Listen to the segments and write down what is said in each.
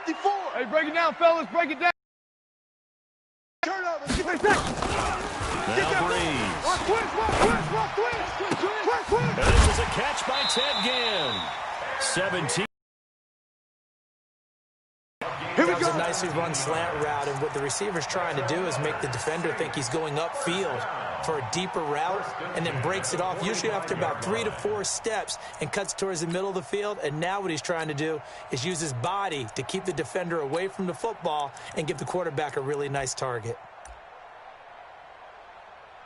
54. Hey, break it down, fellas. Break it down. Turnover. Get Now Breeze. quick. And this is a catch by Ted Ginn. 17. That was a nicely run slant route, and what the receiver's trying to do is make the defender think he's going upfield for a deeper route and then breaks it off, usually after about 3 to 4 steps, and cuts towards the middle of the field. And now what he's trying to do is use his body to keep the defender away from the football and give the quarterback a really nice target.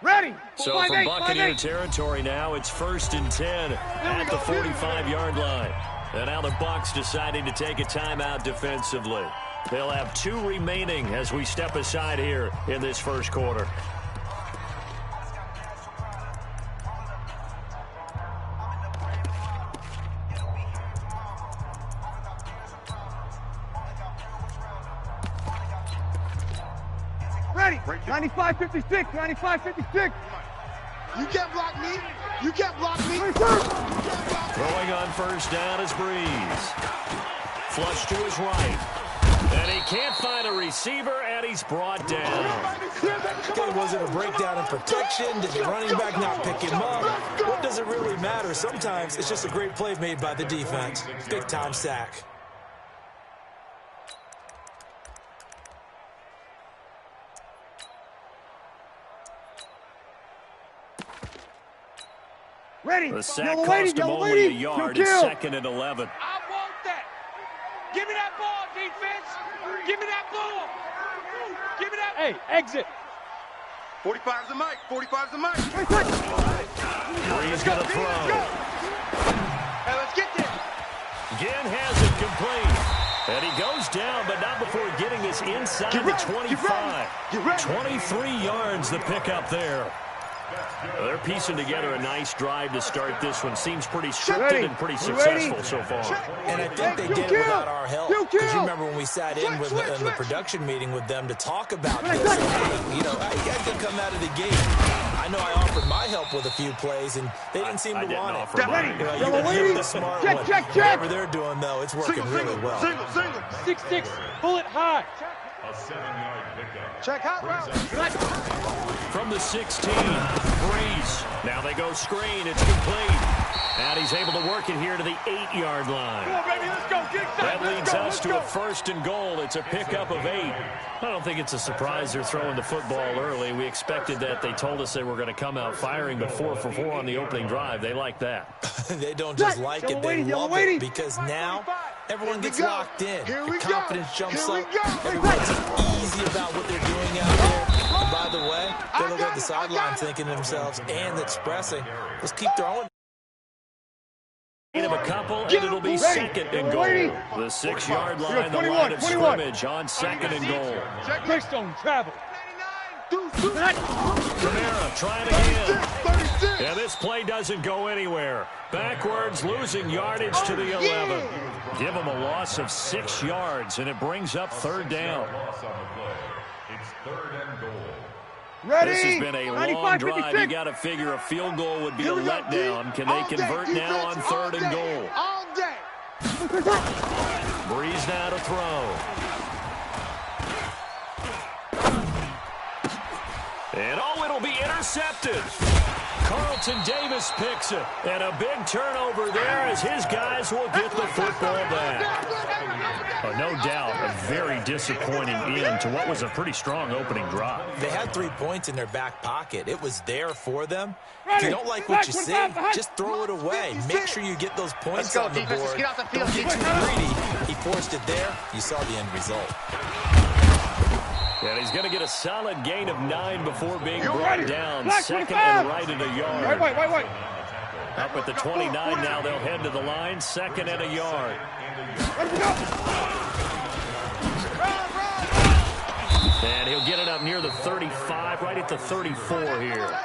Ready. So from Buccaneer territory now, it's 1st and 10 at the 45-yard line. And now the Bucs deciding to take a timeout defensively. They'll have 2 remaining as we step aside here in this first quarter. Ready. 95-56. 95-56. You can't block me. You can't block me. Throwing on first down is Breeze. Flush to his right. And he can't find a receiver, and he's brought down. Okay, was it a breakdown in protection? Did the running back not pick him up? What does it really matter? Sometimes it's just a great play made by the defense. Big-time sack. Ready. The sack cost him only a yard. It's 2nd and 11. I want that. Give me that ball, defense. Give me that ball. Give me that. Hey, exit. 45's the mic. 45's the mic. Breeze going to throw. Hey, let's get this. Ginn has it complete. And he goes down, but not before getting us inside the 25. 23 yards the pickup there. They're piecing together a nice drive to start this one. Seems pretty scripted and pretty successful so far. And I think they did it without our help. Because you remember when we sat in with in the production meeting with them to talk about this. And, hey, you know, I didn't come out of the gate. I know I offered my help with a few plays, and they didn't seem to want it. You're the smart one. Whatever they're doing, though, it's working really well. Single. 6-6. Pull it high. A 7-yard pickup. Check hot route. From the 16, Breeze. Now they go screen. It's complete. And he's able to work it here to the 8-yard line. Come on, baby, let's go. Get That leads us to a 1st and goal. It's a pickup of 8. I don't think it's a surprise they're throwing the football early. We expected that. They told us they were going to come out firing, but 4 for 4 on the opening drive. They like that. They don't just like it, they love it, because now everyone gets locked in. The confidence jumps up. Everyone's easy about what they're doing out there. And by the way, they look at the sideline thinking to themselves and expressing, let's keep throwing. Of a couple, and it'll be 2nd and goal. The 6-yard line, the line of scrimmage on 2nd and goal. Greystone travel. Kamara trying again. And this play doesn't go anywhere. Backwards, losing yardage to the 11. Give them a loss of 6 yards, and it brings up 3rd down. It's 3rd and goal. Ready. This has been a long drive. You got to figure a field goal would be a letdown. Can they convert now on 3rd and goal? All day. Breeze now to throw. And it'll be intercepted. Carlton Davis picks it. And a big turnover there as his guys will get the football back. No doubt a very disappointing end to what was a pretty strong opening drive. They had 3 points in their back pocket. It was there for them. If you don't like what you see, just throw it away. Make sure you get those points on the board. Don't get too greedy. He forced it there. You saw the end result. And he's going to get a solid gain of 9 before being brought down. 2nd and right at a yard. Wait. Up at the 29 now. They'll head to the line. 2nd and a yard. And he'll get it up near the 35, right at the 34 here.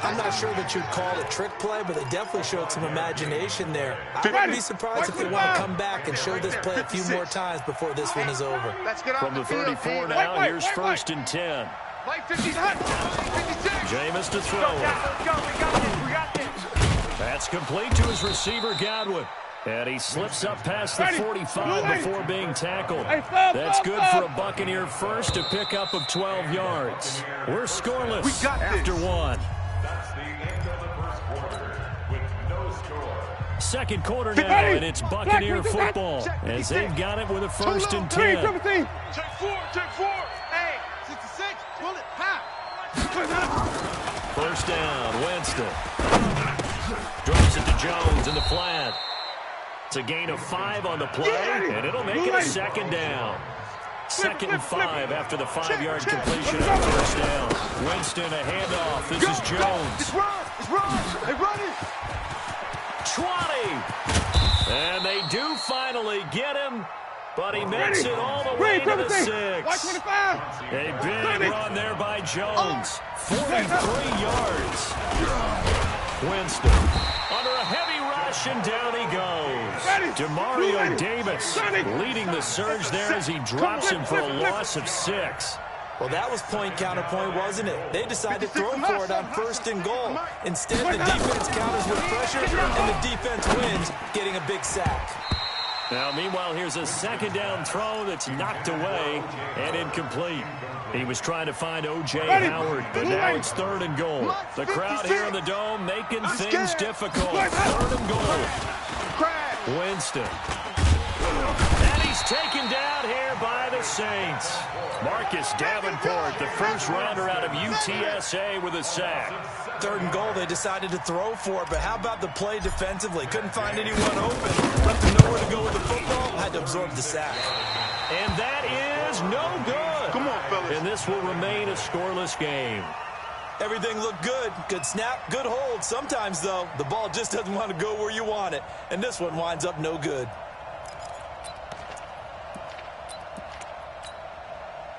I'm not sure that you'd call it a trick play, but they definitely showed some imagination there. I wouldn't be surprised if they want to come back and show this play a few more times before this one is over. From the 34 now, here's 1st and 10. Jameis to throw. We got this. That's complete to his receiver, Godwin. And he slips up past the 45 before being tackled. That's good for a Buccaneer first, a pickup of 12 yards. We're scoreless after one. That's the end of the first quarter with no score. Second quarter now, and it's Buccaneer football as they've got it with a 1st and 10. Take four. Hey, 66, pull it, high. First down, Winston. Drops it to Jones in the flat. It's a gain of 5 on the play, and it'll make it a 2nd down. 2nd and 5 after the 5-yard completion on first down. Winston, a handoff. This is Jones. It's run. They run it. 20. And they do finally get him, but he makes it all the way to the 6. A big run there by Jones. 43 yards. Winston under a heavy rush, and down he goes. Demario Davis leading the surge there as he drops him for a loss of 6. Well, that was point counterpoint, wasn't it? They decided to throw for it on 1st and goal. Instead, the defense counters with pressure, and the defense wins, getting a big sack. Now, meanwhile, here's a 2nd down throw that's knocked away and incomplete. He was trying to find O.J. Howard, but now it's 3rd and goal. The crowd here in the Dome making things difficult. 3rd and goal. Winston. And he's taken down here by the Saints. Marcus Davenport, the first rounder out of UTSA, with a sack. 3rd and goal, they decided to throw for it, but how about the play defensively? Couldn't find anyone open. Left him nowhere to go with the football. Had to absorb the sack. And that is no good. Come on, fellas. And this will remain a scoreless game. Everything looked good. Good snap, good hold. Sometimes, though, the ball just doesn't want to go where you want it. And this one winds up no good.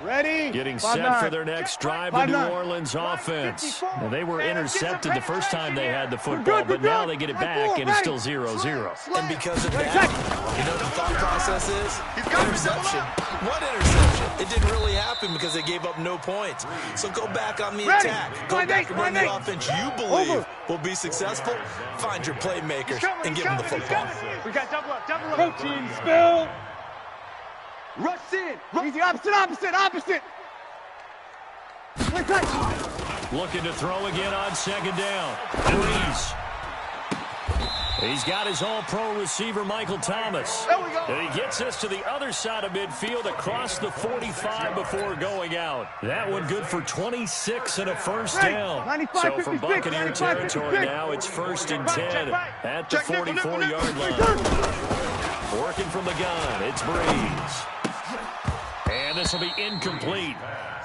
Ready? Getting set for their next drive, the New Orleans offense. Now, they were intercepted the first time they had the football, but now they get it back, and it's still 0-0. And because of that, you know what the thought process is? Interception. What interception? It didn't really happen because they gave up no points. So go back on the attack. Go back and run the offense you believe will be successful. Find your playmakers and give them the football. we got double up. Protein spill. Rush in. Easy, opposite. Looking to throw again on 2nd down. Breeze. He's got his all-pro receiver, Michael Thomas. There we go. And he gets us to the other side of midfield across the 45 before going out. That one good for 26 and a first down. 95, So from 56, Buccaneer 95, territory 56. now, it's 1st and 10 at the 44-yard line. Working from the gun, it's Breeze. And this will be incomplete.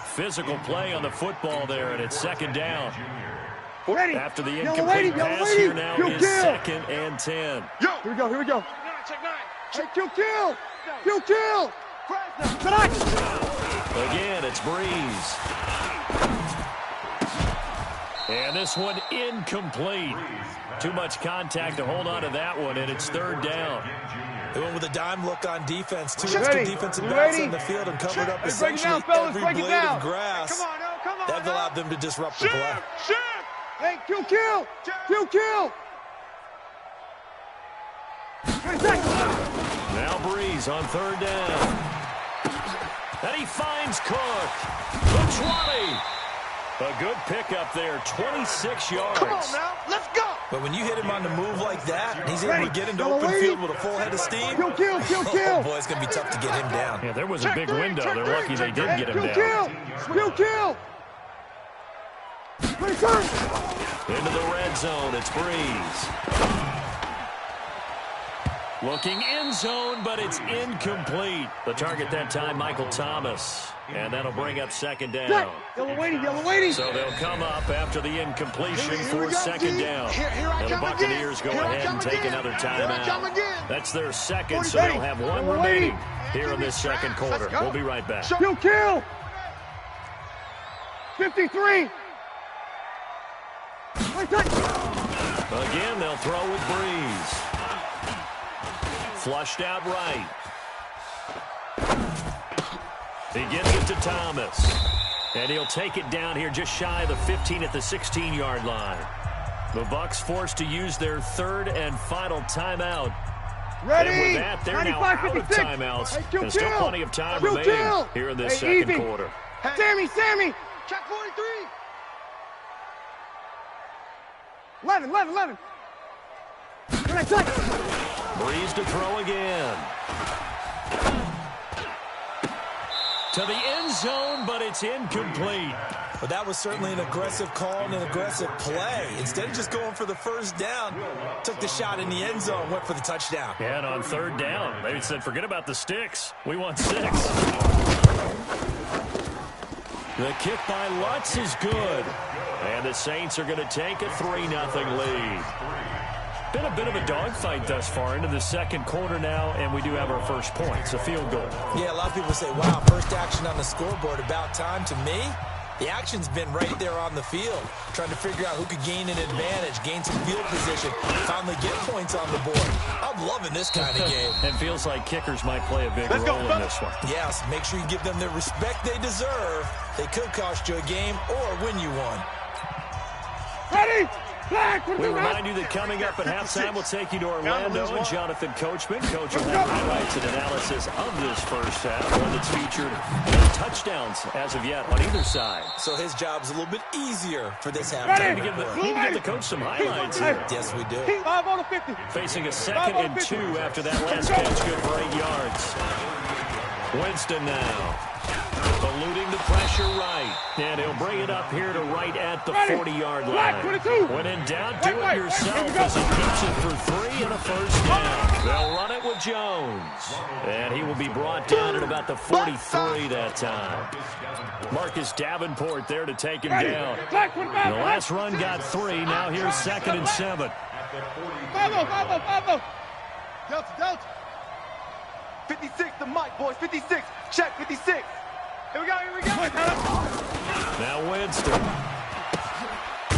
Physical play on the football there, and it's 2nd down. Ready. After the incomplete pass here now is 2nd and 10. Here we go. Check 9. Hey, kill. Again, it's Breeze. And this one incomplete. Too much contact to hold on to that one, and it's 3rd down. They went with a dime look on defense. 2 extra defensive backs on the field and covered up essentially every blade of grass. Come on. That allowed them to disrupt the play. Hey, kill. Now Breeze on 3rd down. And he finds Cook. The 20. A good pickup there, 26 yards. Come on now, let's go. But when you hit him on the move like that, and he's able to get into open field with a full head of steam, Kill. oh boy, it's going to be tough to get him down. Yeah, there was a big window. They're lucky they did get him down. Kill. Into the red zone, it's Breeze. Looking end zone, but it's incomplete. The target that time, Michael Thomas. And that'll bring up 2nd down. Yellow waiting. So they'll come up after the incompletion Here for we go, 2nd D. down. Here I And the come Buccaneers again. go Here I ahead come and take again. another Here I come timeout. again. That's their 2nd, so they'll have one remaining here in this 2nd quarter. We'll be right back. Kill. 53. Again, they'll throw with Breeze. Flushed out right. He gets it to Thomas. And he'll take it down here just shy of the 15 at the 16-yard line. The Bucs forced to use their 3rd and final timeout Ready. And with that, they're now 95, out of 56. timeouts. Hey, There's still plenty of time Kill. remaining here in this Hey, second Evie. quarter. Sammy. Check 43. 11. Breeze to throw again. To the end zone, but it's incomplete. But that was certainly an aggressive call and an aggressive play. Instead of just going for the first down, took the shot in the end zone, went for the touchdown. And on third down, they said, forget about the sticks. We want 6. The kick by Lutz is good. And the Saints are going to take a 3-0 lead. Been a bit of a dogfight thus far into the second quarter now, and we do have our first points, a field goal. Yeah, a lot of people say, wow, first action on the scoreboard, about time. To me, the action's been right there on the field, trying to figure out who could gain an advantage, gain some field position, finally get points on the board. I'm loving this kind of game. It feels like kickers might play a big role in this one. Yes, make sure you give them the respect they deserve. They could cost you a game or win you one. Ready. We remind you that coming up at halftime, we'll take you to Orlando and Jonathan Coachman. Coach will have highlights and analysis of this first half, one that's featured no touchdowns as of yet on either side. So his job's a little bit easier for this half. Need to give the coach some highlights here. Yes, we do. 5 on the 50. Facing a 2nd and 2 after that last catch, good for 8 yards. Winston now. Eluding the pressure right. And he'll bring it up here to right at the 40-yard line. When in doubt, do it yourself as he keeps it for 3 and a first down. They'll run it with Jones. And he will be brought down at about the 43 that time. Marcus Davenport there to take him down. The last run got 3. Now here's 2nd and 7. 5-0. Delta. 56, the mic, boys. 56. Check 56. Here we go. Now Winston.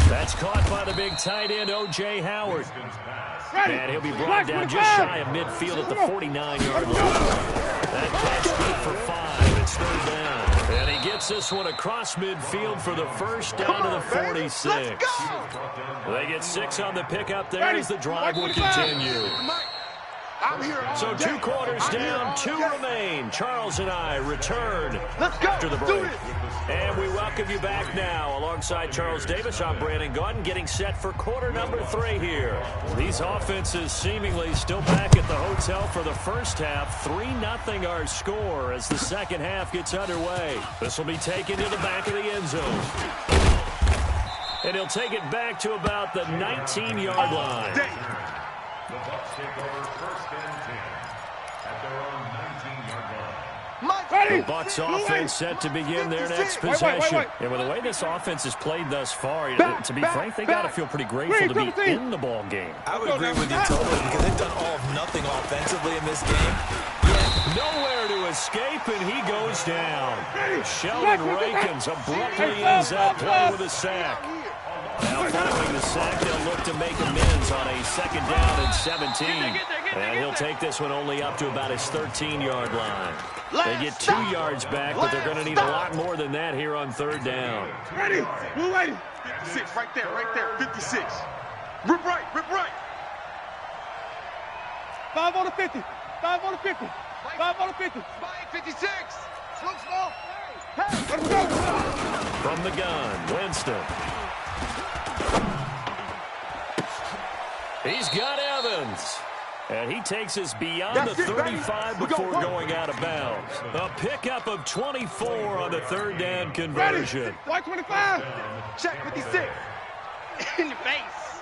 That's caught by the big tight end, O.J. Howard. And he'll be brought down just shy of midfield at the 49-yard line. That catch good for 5. It's 3rd down. And he gets this one across midfield for the first down to the 46. They get 6 on the pickup there as the drive will continue. So 2 quarters down, 2 remain. Charles and I return after the break. And we welcome you back now. Alongside Charles Davis, I'm Brandon Gaudin, getting set for quarter number 3 here. These offenses seemingly still back at the hotel for the first half. 3-0 our score as the second half gets underway. This will be taken to the back of the end zone. And he'll take it back to about the 19-yard line. The Bucs take over 1st and 10 at their own 19-yard line. The Bucs offense set to begin their next possession. And with the way this offense has played thus far, to be frank, they got to feel pretty grateful to be in the ball game. I would agree with you totally because they've done all of nothing offensively in this game. Nowhere to escape, and he goes down. Sheldon Rankins abruptly ends that play with a sack. Now following the sack, they'll look to make amends on a 2nd down and 17. And he'll take this one only up to about his 13-yard line. They get 2 yards back, but they're going to need a lot more than that here on 3rd down. Ready. 56, right there. 56. Rip right. 5 on the 50. 5 on the 50. 5 on the 50. 56. Slow. Hey, let's go. From the gun, Winston. He's got Evans. And he takes us beyond the 35 before going out of bounds. A pickup of 24 on the 3rd down conversion. White 25. Check 56. In the face.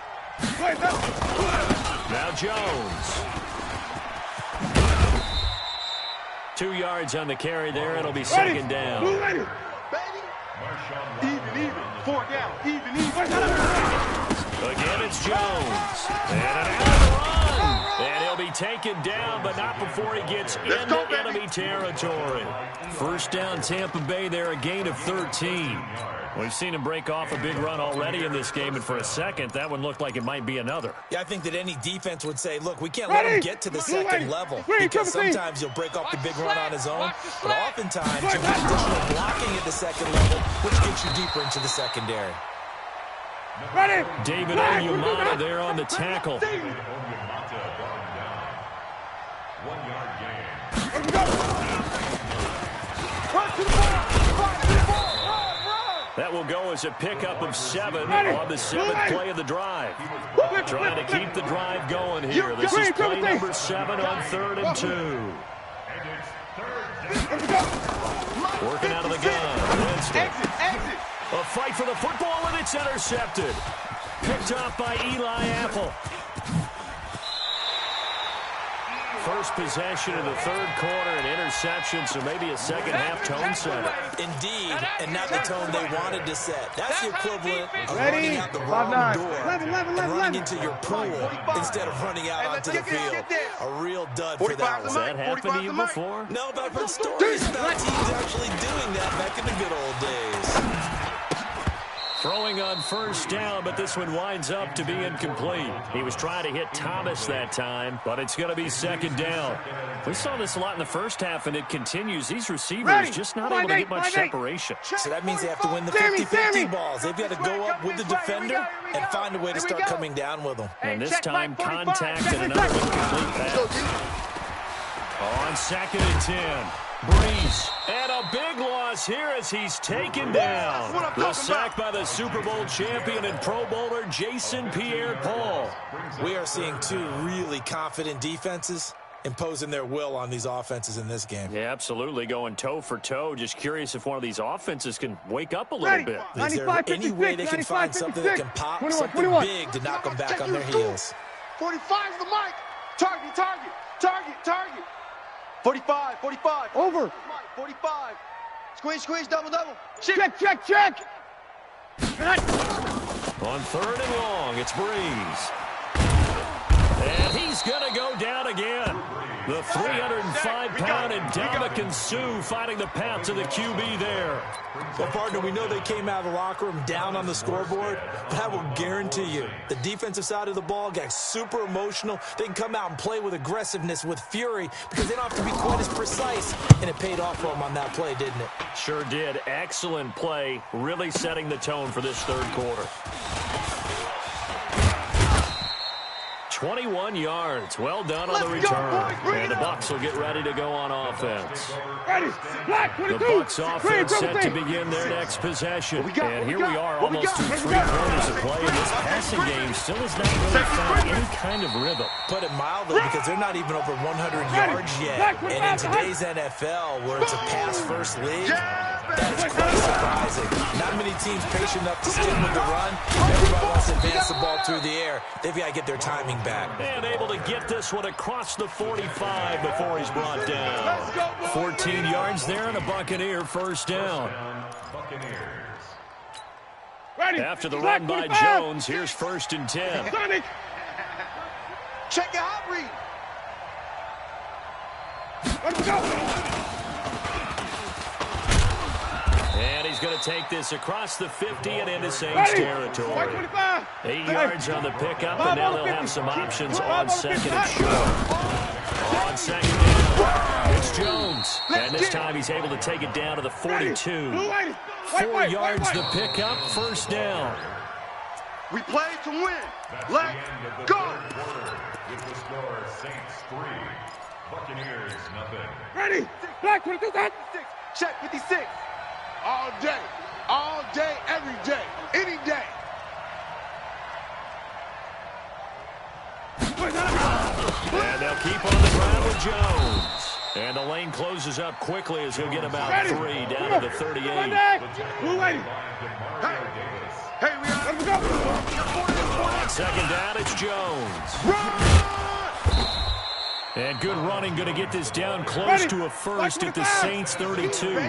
Now Jones. 2 yards on the carry there. It'll be 2nd down. Baby. Even. 4 down. Even. Again, it's Jones. And an out run. And he'll be taken down, but not before he gets into enemy territory. First down, Tampa Bay there, a gain of 13. We've seen him break off a big run already in this game, and for a second, that one looked like it might be another. Yeah, I think that any defense would say, look, we can't let him get to the 2nd level because sometimes he'll break off the big run on his own, but oftentimes you'll get additional blocking at the 2nd level, which gets you deeper into the secondary. David Onyemata there on the tackle. That will go as a pickup of 7 on the 7th play of the drive. Trying to keep the drive going here. This is play number 7 on 3rd and 2. Working out of the gun. Winston. A fight for the football, and it's intercepted. Picked off by Eli Apple. First possession in the 3rd quarter, an interception, so maybe a second-half tone setter. Indeed, and not the tone they wanted to set. That's the equivalent of running out the wrong door and running into your pool instead of running out onto the field. A real dud for that one. Has that happened to you before? No, but I've heard stories about teams actually doing that back in the good old days. Throwing on 1st down, but this one winds up to be incomplete. He was trying to hit Thomas that time, but it's going to be 2nd down. We saw this a lot in the 1st half, and it continues. These receivers just not able to get much separation. So that means they have to win the 50-50 balls. They've got to go up with the defender and find a way to start coming down with them. And this time, contact and another incomplete pass. On 2nd and 10. Breeze, and a big loss here as he's taken down. The sack by the Super Bowl champion and Pro Bowler Jason Pierre-Paul. We are seeing 2 really confident defenses imposing their will on these offenses in this game. Yeah, absolutely, going toe for toe. Just curious if one of these offenses can wake up a little bit. Is there any way they can find something that can pop, something big to knock them back on their heels? 45's the mic. Target, target, target, target. 45, 45. Over. 45. Squeeze, double. Check. On 3rd and long, it's Breeze. And he's going to go down again. The 305-pound Ndamukong Suh finding the path to the QB there. Well, partner, we know they came out of the locker room down on the scoreboard, but I will guarantee you the defensive side of the ball got super emotional. They can come out and play with aggressiveness, with fury, because they don't have to be quite as precise, and it paid off for them on that play, didn't it? Sure did. Excellent play, really setting the tone for this 3rd quarter. 21 yards. Well done on the return. And the Bucs will get ready to go on offense. The Bucs offense set to begin their next possession. And here we are almost through 3 quarters of play. And this passing game still has not really found any kind of rhythm. Put it mildly, because they're not even over 100 yards yet. And in today's NFL, where it's a pass-first league, that is quite surprising. Not many teams patient enough to stick with the run. Everybody wants to advance the ball through the air. They've got to get their timing back. And able to get this one across the 45 before he's brought down. 14 yards there and a Buccaneer 1st down. After the run by Jones, here's 1st and 10. Check your hot read. And he's going to take this across the 50 and into Saints territory. 8 yards on the pickup, and now they'll have some options on 2nd and short. On 2nd down, it's Jones. And this time he's able to take it down to the 42. 4 yards the pickup, 1st down. We play to win. Let's go. With the score, Saints 3, Buccaneers nothing. Ready. Black 22. Check 56. All day, every day, any day. And they'll keep on the ground with Jones. And the lane closes up quickly as he'll get about 3 down to the 38. Hey, we are. Let's go. On 2nd down, it's Jones. And good running, going to get this down close to a 1st at the Saints 32.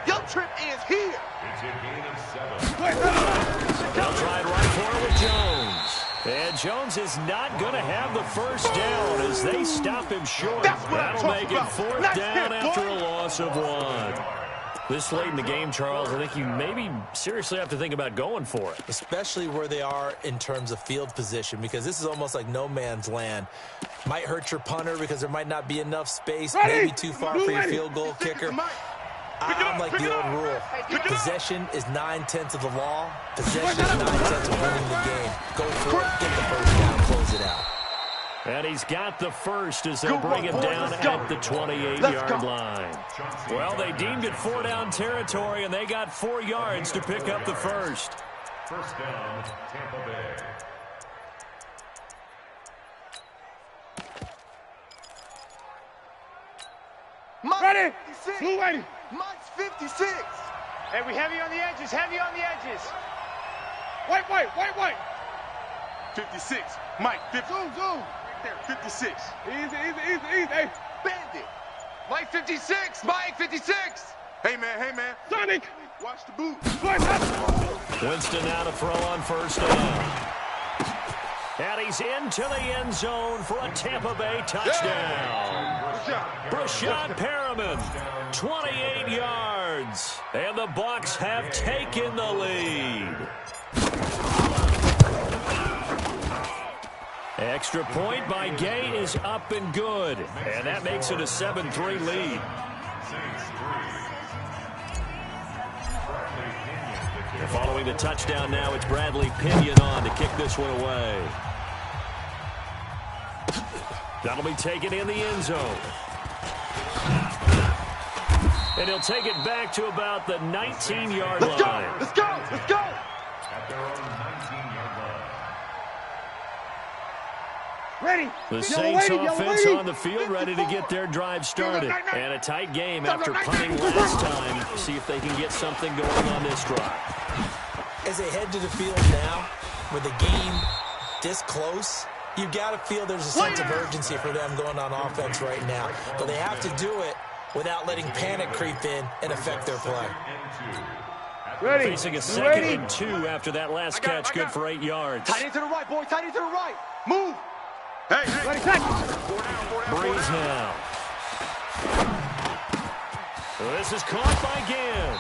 Your trip is here. It's a gain of 7. They'll try it right for it with Jones. And Jones is not going to have the 1st down as they stop him short. That'll make it 4th down after a loss of 1. This late in the game, Charles, I think you maybe seriously have to think about going for it. Especially where they are in terms of field position, because this is almost like no man's land. Might hurt your punter because there might not be enough space, maybe too far for your field goal kicker. I'm like the old rule. Possession is 9/10 of the law. Possession is 9/10 of winning the game. Go for it, get the 1st down, close it out. And he's got the first as they'll bring him down at the 28-yard line. Well, they deemed it 4-down territory, and they got 4 yards to pick up the first. First down, Tampa Bay. Ready? Blue ready. Mike's 56. Hey, we heavy on the edges, heavy on the edges. White. 56. Mike, 50. Zoom. Right there, 56. Easy. Hey, Bandit. Mike 56, Mike 56. Hey, man. Sonic. Watch the boot. Winston now to throw on first down. And he's into the end zone for a Tampa Bay touchdown. Brashad Perriman, 28 yards. And the Bucs have taken the lead. Extra point by Gay is up and good. And that makes it a 7-3 lead. Following the touchdown now, it's Bradley Pinion on to kick this one away. That'll be taken in the end zone. And he'll take it back to about the 19-yard line. Let's go. At their own 19-yard line. Ready. The Saints offense on the field, ready to get their drive started. And a tight game after punting last time. See if they can get something going on this drive. As they head to the field now, with the game this close, you've got to feel there's a sense of urgency for them going on offense right now. But they have to do it without letting panic creep in and affect their play. Ready. Facing a 2nd and 2 after that last catch, good for 8 yards. Tight end to the right, boy. Tight end to the right. Move. Hey. Ready, set. Breeze now. This is caught by Ginn.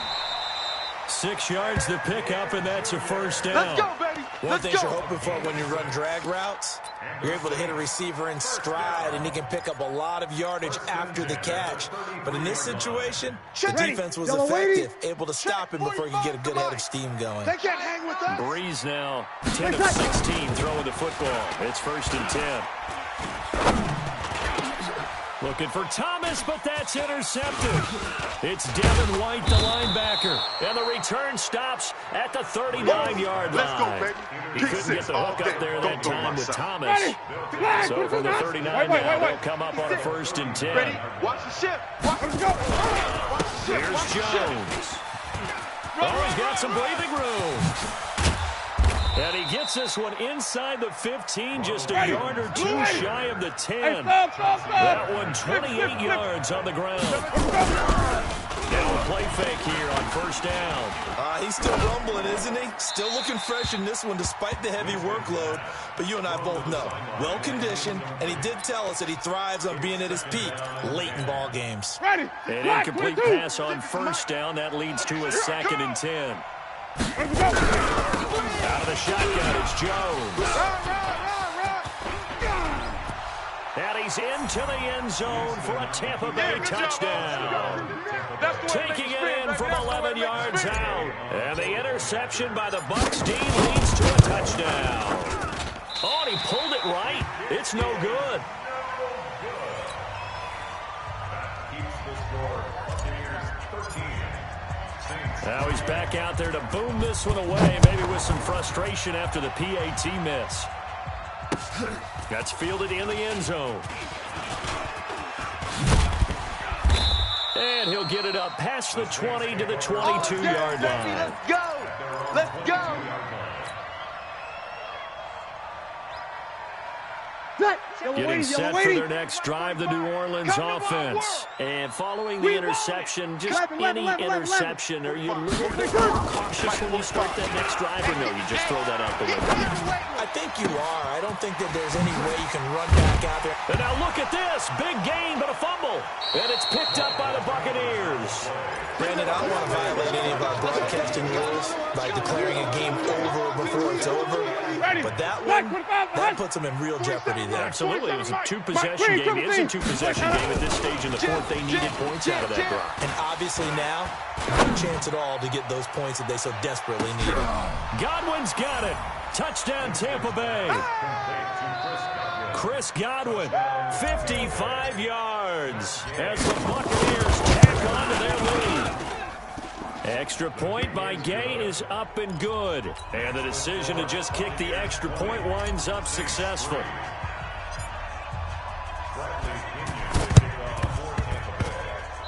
6 yards to pick up, and that's a first down. Let's go, baby. One thing you're hoping for when you run drag routes, you're able to hit a receiver in stride, and he can pick up a lot of yardage after the catch. But in this situation, the defense was effective, able to stop him before he could get a good head of steam going. They can't hang with us. Breeze now, 10 of 16 throwing the football. It's 1st and 10. Looking for Thomas, but that's intercepted. It's Devin White, the linebacker. And the return stops at the 39-yard line. Let's go, baby. He couldn't get the hook up there that time with Thomas. So from the 39 now, they'll come up on a 1st and 10. Ready? Watch the shift. Watch the shift. Here's Jones. Oh, he's got some breathing room. And he gets this one inside the 15, just a yard or two shy of the 10. That one 28 yards on the ground. Now a play fake here on first down. He's still rumbling, isn't he? Still looking fresh in this one despite the heavy workload. But you and I both know, well-conditioned, and he did tell us that he thrives on being at his peak late in ball games. An incomplete pass on first down. That leads to a 2nd and 10. Out of the shotgun, it's Jones. And he's into the end zone for a Tampa Bay touchdown. Taking it in from 11 yards out. And the interception by the Bucs D leads to a touchdown. Oh, and he pulled it right. It's no good. Now he's back out there to boom this one away, maybe with some frustration after the PAT miss. That's fielded in the end zone. And he'll get it up past the 20 to the 22-yard line. Let's go. Let's go. Getting set for their next drive, the New Orleans offense. And following the interception, just any interception, are you a little bit more cautious when you start that next drive, or no, you just throw that out the window? I think you are. I don't think that there's any way you can run back out there. And now look at this. Big gain, but a fumble. And it's picked up by the Buccaneers. Brandon, I don't want to violate any of our broadcasting rules by declaring a game over before it's over. But that one, that puts them in real jeopardy there. Absolutely. It was a two-possession game. It is a two-possession game at this stage in the fourth. They needed points out of that drive. And obviously now, no chance at all to get those points that they so desperately needed. Godwin's got it. Touchdown, Tampa Bay. Chris Godwin, 55 yards as the Buccaneers tack on to their lead. Extra point by Gay is up and good. And the decision to just kick the extra point winds up successful.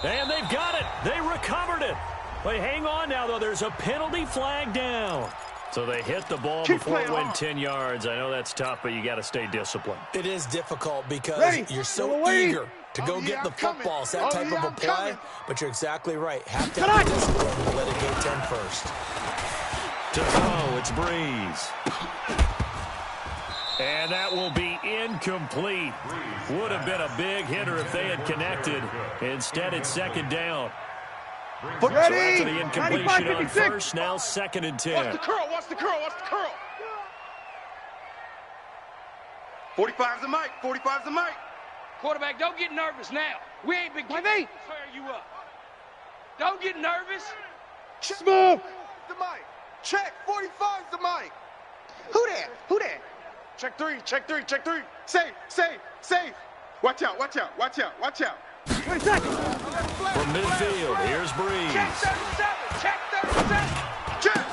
And they've got it. They recovered it. But hang on now, though. There's a penalty flag down. So they hit the ball before it went 10 yards. I know that's tough, but you got to stay disciplined. It is difficult because you're so eager to go get the football. It's that type of a play, but you're exactly right. Have to have the discipline to let it go 10 first. To throw, it's Breeze. And that will be incomplete. Would have been a big hitter if they had connected. Instead, it's second down. So after the incompletion on first, now 2nd and 10. Watch the curl, watch the curl, watch the curl. 45's the mic, 45's the mic. Quarterback, don't get nervous now. We ain't been getting fair you up. Don't get nervous. Smooth. The mic. Check, 45's the mic. Who that? Who that? Check 3, check 3, check 3. Safe, safe, safe. Watch out, watch out, watch out, watch out. 20 seconds. From midfield, here's Breeze. Check 37, check 37. Check,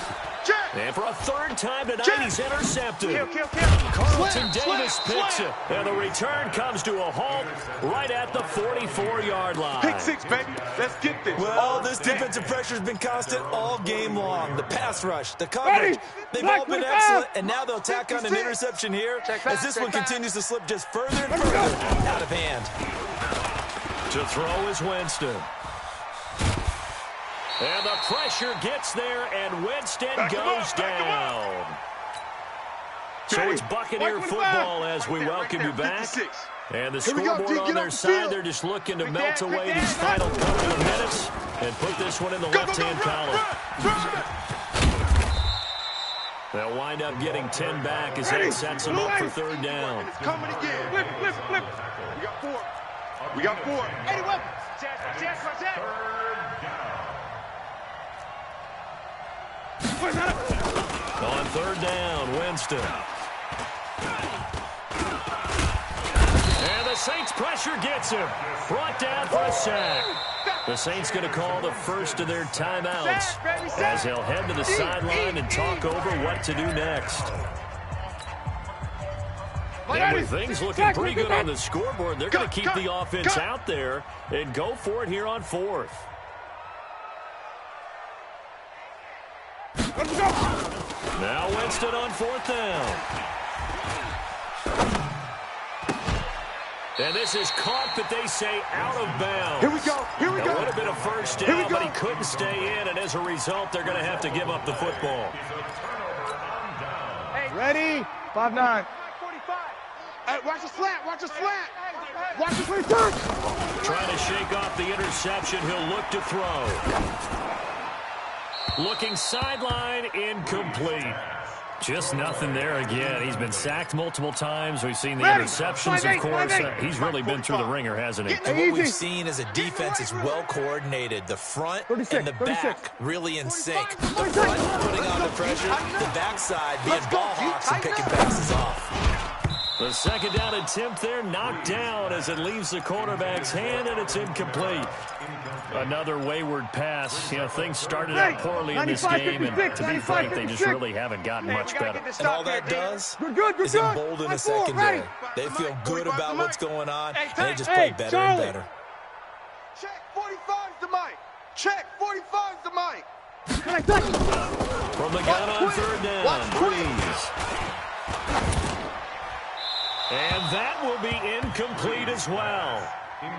check. And for a third time tonight, he's intercepted. Kill. Carlton Davis picks it. And the return comes to a halt right at the 44-yard line. Pick 6, baby. Let's get this. Well, this defensive pressure has been constant all game long. The pass rush, the coverage, they've all been excellent, and now they'll tack on an interception here as this one continues to slip just further and further out of hand. To throw is Winston. And the pressure gets there, and Winston goes down. So it's Buccaneer football as we welcome you back. And the scoreboard on their side, they're just looking to melt away these final couple of minutes and put this one in the left-hand column. They'll wind up getting 10 back as that sets them up for 3rd down. It's coming again. Flip. We got 4. 80 weapons. Check. On 3rd down, Winston. And the Saints pressure gets him. Brought down for a sack. The Saints going to call the first of their timeouts as they'll head to the sideline and talk over what to do next. And with things looking pretty good on the scoreboard, they're going to keep the offense out there and go for it here on 4th. Now Winston on 4th down. And this is caught, but they say out of bounds. Here we go. It would have been a first down, but he couldn't stay in, and as a result, they're going to have to give up the football. Ready? 5-9. Hey, watch the slant. Watch the 23rd. Trying to shake off the interception. He'll look to throw. Looking sideline, incomplete. Just nothing there again. He's been sacked multiple times. We've seen the interceptions, of course. He's really been through the ringer, hasn't he? And what we've seen is a defense is well coordinated. The front and the back really in sync. The front putting on the pressure, the backside being ball hawks and picking passes off. The 2nd down attempt there knocked down as it leaves the quarterback's hand, and it's incomplete. Another wayward pass. You know, things started out poorly in this game, and to be frank, they just really haven't gotten much better. And all that does is embolden the secondary. They feel good about what's going on, and they just play better and better. Check, 45's the mic. Check, 45's the mic. From the gun on 3rd down, Breeze. And that will be incomplete as well.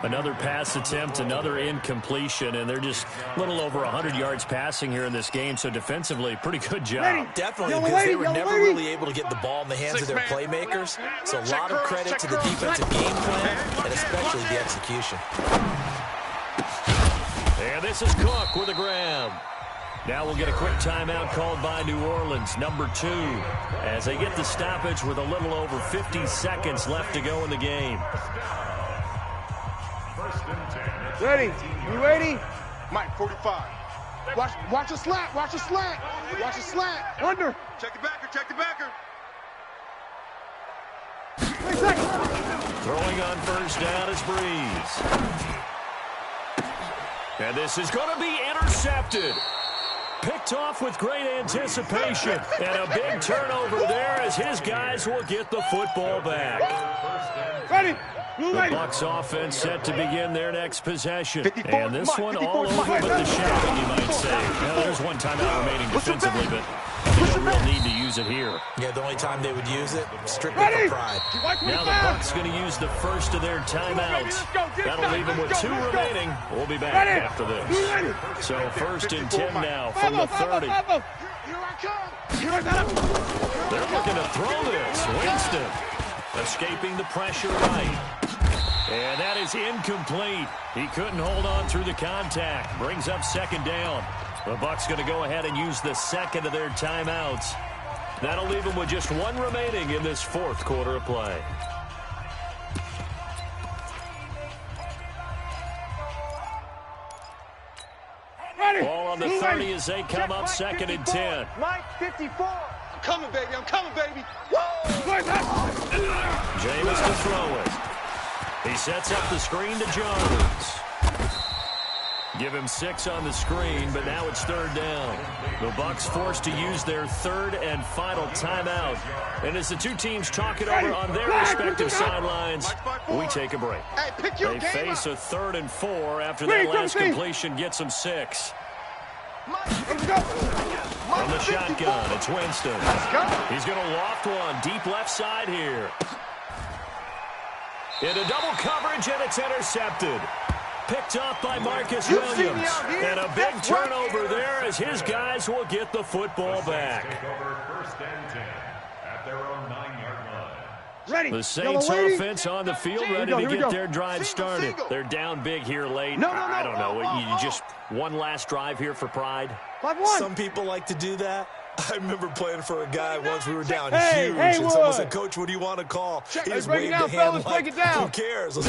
Another pass attempt, another incompletion, and they're just a little over 100 yards passing here in this game, so defensively, pretty good job. Definitely, because they were never really able to get the ball in the hands of their playmakers, so a lot of credit to the defensive game plan, and especially the execution. And this is Cook with a grab. Now we'll get a quick timeout called by New Orleans, number 2, as they get the stoppage with a little over 50 seconds left to go in the game. Ready? You ready? Mike, 45. Watch a slant. Watch a slant. Watch a slant. Under. Check the backer. Check the backer. Throwing on first down is Breeze. And this is going to be intercepted. Picked off with great anticipation. And a big turnover there as his guys will get the football back. Ready. The Bucs offense set to begin their next possession. And this one all over but the shouting, you might say. Now, there's one timeout remaining defensively, but there's a real need to use it here. Yeah, the only time they would use it, strictly for pride. Now the Bucs going to use the first of their timeouts. That'll leave them with 2 remaining. We'll be back after this. So first and 10 now from the 30. They're looking to throw this. Winston escaping the pressure right. And that is incomplete. He couldn't hold on through the contact. Brings up second down. The Bucs going to go ahead and use the second of their timeouts. That'll leave them with just 1 remaining in this fourth quarter of play. Ball on the 30 as they come up second and 10. Mike, 54. I'm coming, baby. I'm coming, baby. Jameis to throw it. He sets up the screen to Jones. Give him 6 on the screen, but now it's third down. The Bucs forced to use their third and final timeout. And as the two teams talk it over on their respective sidelines, we take a break. They face a 3rd and 4 after that last completion gets them 6. From the shotgun, it's Winston. He's going to loft one deep left side here. Into double coverage, and it's intercepted. Picked off by Marcus Williams. And a big turnover there as his guys will get the football back. First and 10 at their own 9-yard line. Ready. The Saints offense on the field, ready to get their drive started. They're down big here late. I don't know. You just one last drive here for pride? Some people like to do that. I remember playing for a guy once. We were down huge, and someone said, "Coach, what do you want to call?" He just waved the hand like, "Who cares? Let's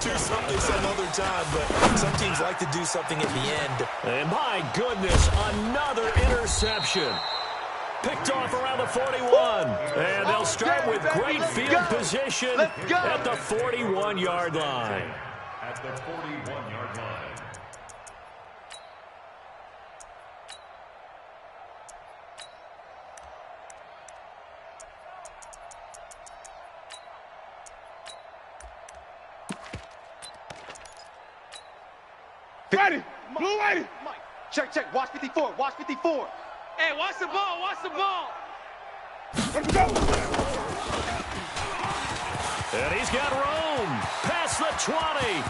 do something some other time." But some teams like to do something at the end. And my goodness, another interception. Picked off around the 41. And they'll start with great field position at the 41-yard line. At the 41-yard line. Ready. Blue ready. Check, check. Watch 54. Watch 54. Hey, watch the ball. Watch the ball. Let's go. And he's got room. Past the 20.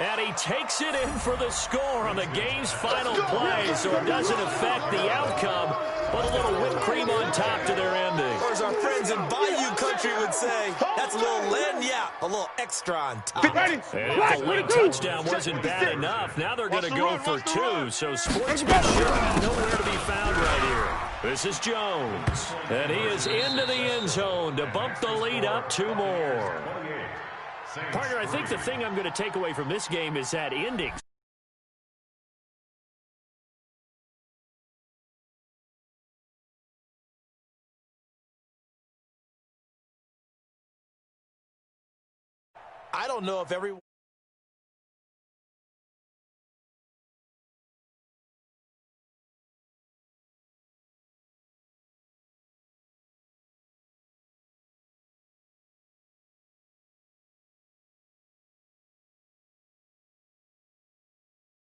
And he takes it in for the score on the game's final play. So it doesn't affect the outcome, but a little whipped cream on top to their ending. Or as our friends in Bayou Country would say, that's a little lagniappe, a little extra on top. Ready. And if the late touchdown wasn't bad enough, now they're going to go for 2. So sportsmanship nowhere to be found right here. This is Jones. And he is into the end zone to bump the lead up 2 more. Partner, I think the thing I'm going to take away from this game is that ending. I don't know if everyone...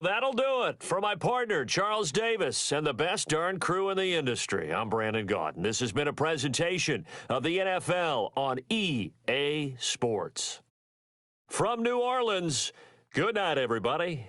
That'll do it for my partner, Charles Davis, and the best darn crew in the industry. I'm Brandon Gaudin. This has been a presentation of the NFL on EA Sports. From New Orleans, good night, everybody.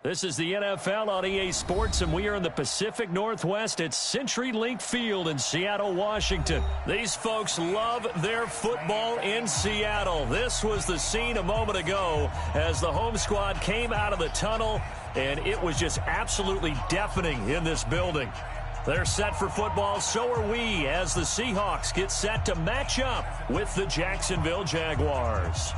This is the NFL on EA Sports, and we are in the Pacific Northwest at CenturyLink Field in Seattle, Washington. These folks love their football in Seattle. This was the scene a moment ago as the home squad came out of the tunnel, and it was just absolutely deafening in this building. They're set for football, so are we, as the Seahawks get set to match up with the Jacksonville Jaguars.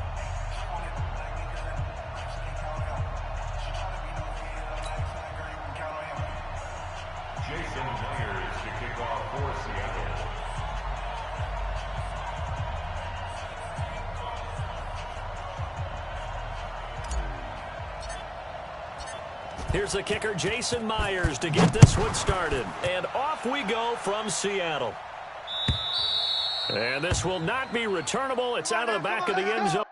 Here's the kicker, Jason Myers, to get this one started. And off we go from Seattle. And this will not be returnable. It's out of the back of the end zone.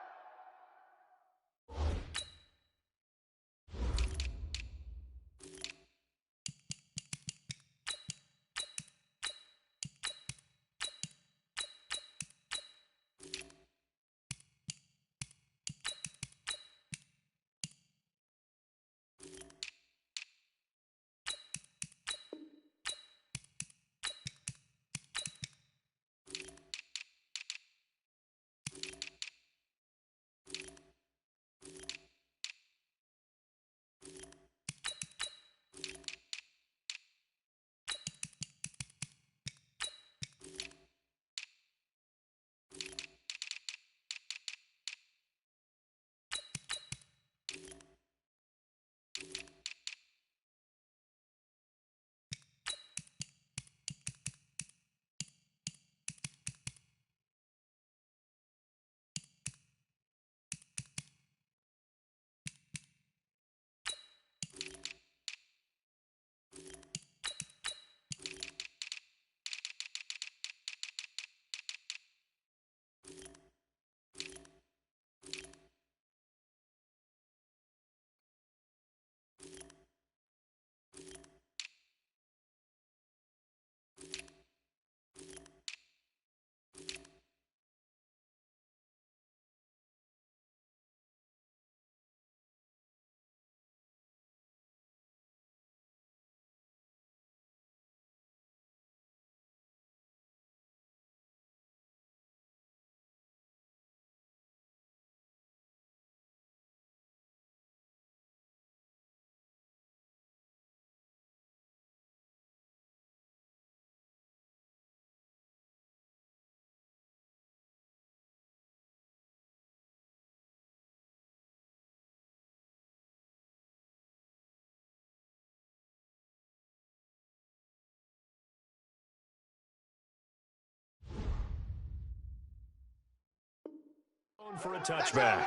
For a touchback.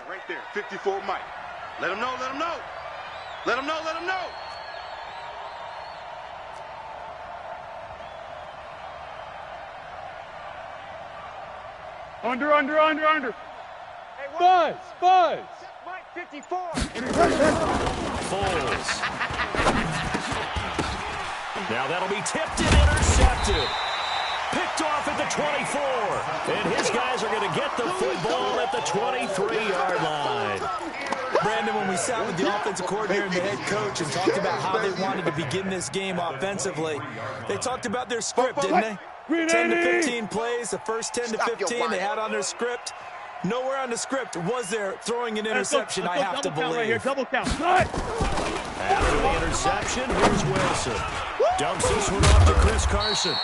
Right there, 54 Mike. Let him know, let him know. Let him know, let him know. Under. Hey, Buzz. Mike 54. Foles. Now that'll be tipped and intercepted. Picked off at the 24. And his guys are going to get the football at the 23-yard line. Brandon, when we sat with the offensive coordinator and the head coach and talked about how they wanted to begin this game offensively, they talked about their script, didn't they? 10 to 15 plays, the first 10 to 15 they had on their script. Nowhere on the script was there throwing an interception, I have to believe. Right here, double count. After the interception, here's Wilson. Dumps this one off to Chris Carson.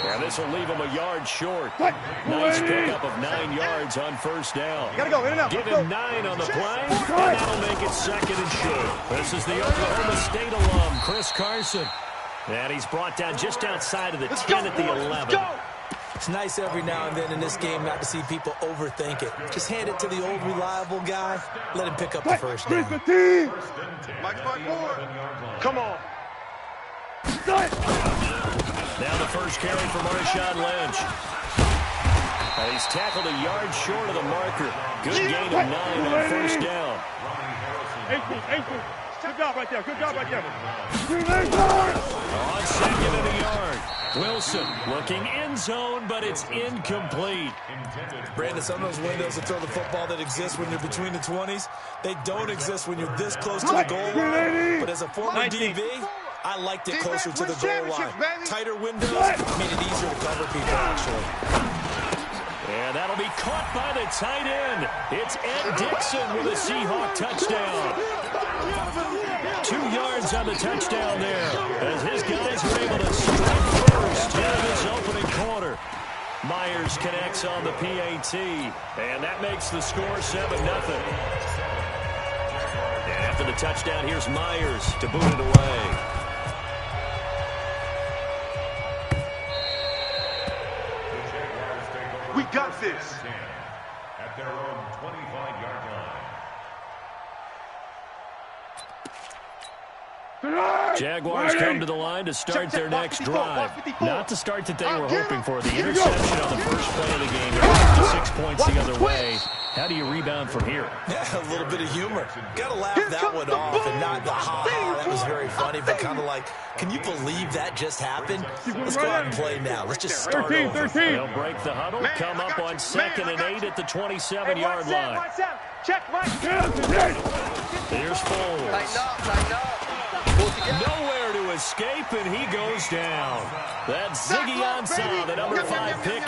And this will leave him a yard short. Nice pickup of 9 yards on first down. Gotta go, in and out. Give him 9 on the play, and that'll make it second and short. This is the Oklahoma State alum, Chris Carson. And he's brought down just outside of the 10 at the 11. It's nice every now and then in this game not to see people overthink it. Just hand it to the old reliable guy. Let him pick up the first down. Mike Moore. Come on. Now the first carry for Marshawn Lynch. And he's tackled a yard short of the marker. Good gain of 9 on first down. 18. Good job right there. Good job right there. On second and a yard. Wilson looking end zone, but it's incomplete. Brandon, some of those windows to throw the football that exist when you're between the 20s, they don't exist when you're this close to the goal line. But as a former DB, I liked it closer to the goal line. Tighter windows made it easier to cover people, actually. And that'll be caught by the tight end. It's Ed Dixon with a Seahawk touchdown. 2 yards on the touchdown there, as his guys are able to strike first here in this opening quarter. Myers connects on the PAT, and that makes the score 7-0. And after the touchdown, here's Myers to boot it away. We got this. At their own 25-yard line. Jaguars come to the line to start their next drive. Not the start that they were hoping for. The interception on the first play of the game. You're up to 6 points the other way. How do you rebound from here? Yeah, a little bit of humor. Got to laugh that one off and not the ha-ha. That was very funny, but kind of like, can you believe that just happened? Let's go out and play now. Let's just start 13. They'll break the huddle, come up on 2nd and 8 at the 27-yard line. Check, Mike. Here's Foles. Tighten up. Nowhere to escape, and he goes down. That's Ziggy Ansah, the number 5 pick.